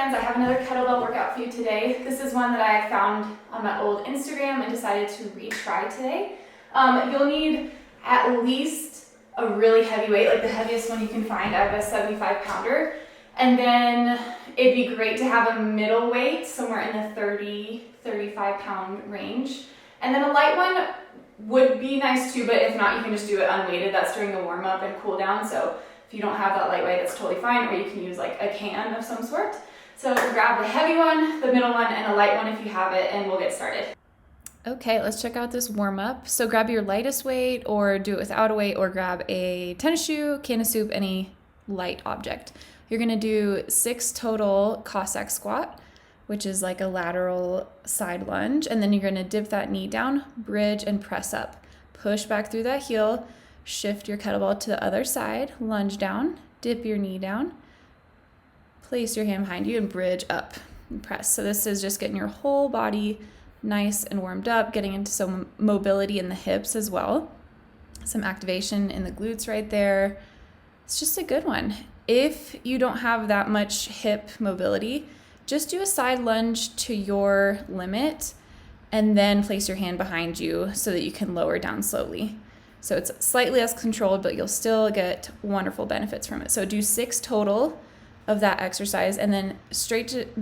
friends, I have another kettlebell workout for you today. This is one that I found on my old Instagram and decided to retry today. You'll need at least a really heavy weight, like the heaviest one you can find. I have a 75 pounder. And then it'd be great to have a middle weight, somewhere in the 30, 35 pound range. And then a light one would be nice too, but if not, you can just do it unweighted. That's during the warm up and cool down. So if you don't have that lightweight, that's totally fine, or you can use like a can of some sort. So grab the heavy one, the middle one, and a light one if you have it, and we'll get started. Okay, let's check out this warm up. So grab your lightest weight, or do it without a weight, or grab a tennis shoe, can of soup, any light object. You're gonna do 6 total Cossack squat, which is like a lateral side lunge, and then you're gonna dip that knee down, bridge, and press up. Push back through that heel, shift your kettlebell to the other side, lunge down, dip your knee down, place your hand behind you, and bridge up and press. So this is just getting your whole body nice and warmed up, getting into some mobility in the hips as well. Some activation in the glutes right there. It's just a good one. If you don't have that much hip mobility, just do a side lunge to your limit and then place your hand behind you so that you can lower down slowly. So it's slightly less controlled, but you'll still get wonderful benefits from it. So do 6 total of that exercise, and then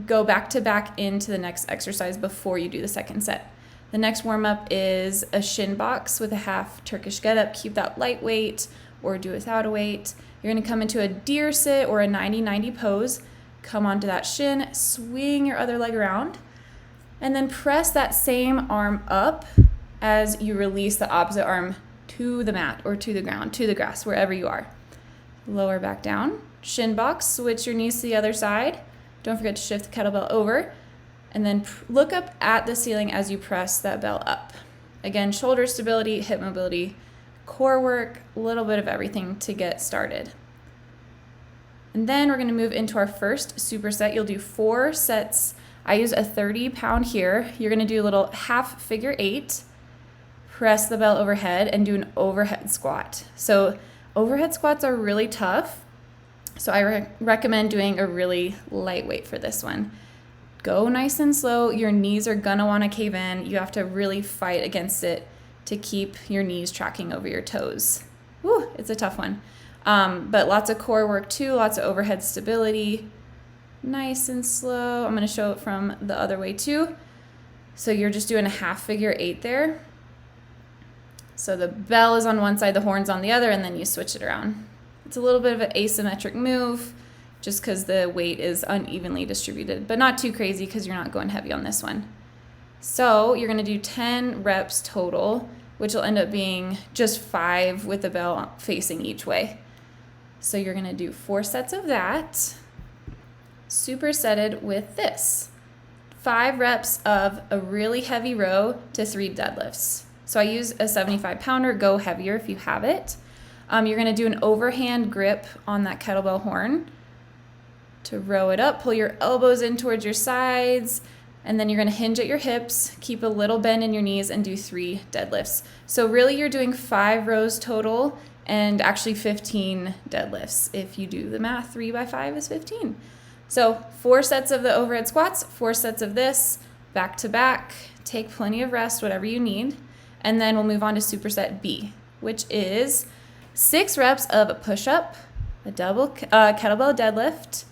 go back to back into the next exercise before you do the second set. The next warm up is a Shin Box with a half Turkish get up. Keep that lightweight or do without a weight. You're gonna come into a deer sit or a 90-90 pose. Come onto that shin, swing your other leg around, and then press that same arm up as you release the opposite arm to the mat or to the ground, to the grass, wherever you are. Lower back down, Shin Box, switch your knees to the other side. Don't forget to shift the kettlebell over, and then look up at the ceiling as you press that bell up. Again, shoulder stability, hip mobility, core work, a little bit of everything to get started. And then we're gonna move into our first superset. You'll do 4 sets. I use a 30 pound here. You're gonna do a little half figure 8, press the bell overhead, and do an overhead squat. So overhead squats are really tough. So I recommend doing a really lightweight for this one. Go nice and slow. Your knees are gonna wanna cave in. You have to really fight against it to keep your knees tracking over your toes. Woo, it's a tough one. But lots of core work too, lots of overhead stability. Nice and slow. I'm gonna show it from the other way too. So you're just doing a half figure 8 there. So the bell is on one side, the horn's on the other, and then you switch it around. It's a little bit of an asymmetric move just because the weight is unevenly distributed, but not too crazy because you're not going heavy on this one. So you're gonna do 10 reps total, which will end up being just 5 with the bell facing each way. So you're gonna do 4 sets of that, supersetted with this. 5 reps of a really heavy row to 3 deadlifts. So I use a 75 pounder, go heavier if you have it. You're gonna do an overhand grip on that kettlebell horn to row it up, pull your elbows in towards your sides, and then you're gonna hinge at your hips, keep a little bend in your knees, and do 3 deadlifts. So really you're doing 5 rows total, and actually 15 deadlifts. If you do the math, 3 by 5 is 15. So 4 sets of the overhead squats, 4 sets of this, back to back, take plenty of rest, whatever you need. And then we'll move on to superset B, which is 6 reps of a push-up, a double kettlebell deadlift,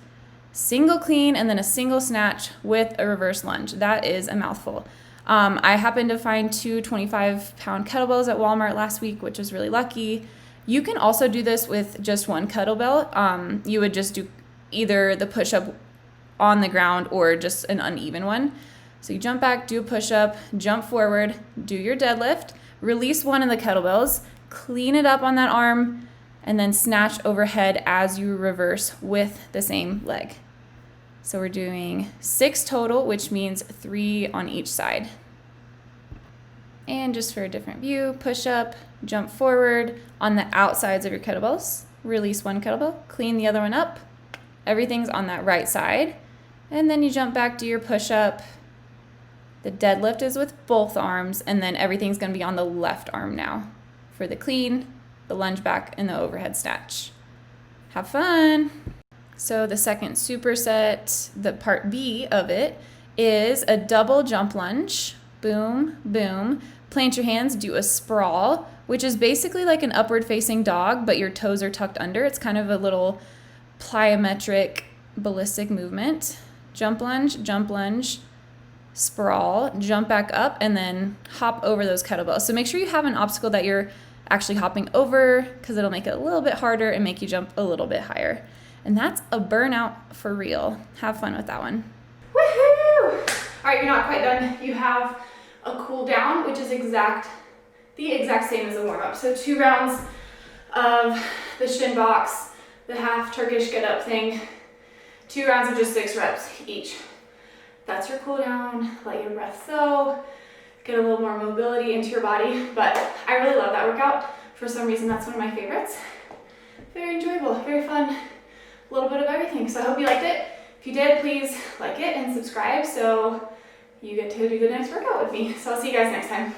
single clean, and then a single snatch with a reverse lunge. That is a mouthful. I happened to find 2 25-pound kettlebells at Walmart last week, which was really lucky. You can also do this with just 1 kettlebell. You would just do either the push-up on the ground or just an uneven one. So you jump back, do a push-up, jump forward, do your deadlift, release one of the kettlebells, clean it up on that arm, and then snatch overhead as you reverse with the same leg. So we're doing 6 total, which means 3 on each side. And just for a different view, push up, jump forward on the outsides of your kettlebells, release one kettlebell, clean the other one up. Everything's on that right side. And then you jump back, do your push up. The deadlift is with both arms, and then everything's gonna be on the left arm now for the clean, the lunge back, and the overhead snatch. Have fun. So the second superset, the part B of it, is a double jump lunge. Boom, boom. Plant your hands, do a sprawl, which is basically like an upward facing dog, but your toes are tucked under. It's kind of a little plyometric ballistic movement. Jump lunge, sprawl, jump back up, and then hop over those kettlebells. So make sure you have an obstacle that you're actually hopping over, because it'll make it a little bit harder and make you jump a little bit higher. And that's a burnout for real. Have fun with that one. Woohoo! All right, you're not quite done. You have a cool down, which is the exact same as a warm up. So 2 rounds of the Shin Box, the half Turkish get up thing, 2 rounds of just 6 reps each. That's your cool down. Let your breath flow, get a little more mobility into your body. But I really love that workout. For some reason, that's one of my favorites. Very enjoyable, very fun, a little bit of everything. So I hope you liked it. If you did, please like it and subscribe so you get to do the next workout with me. So I'll see you guys next time.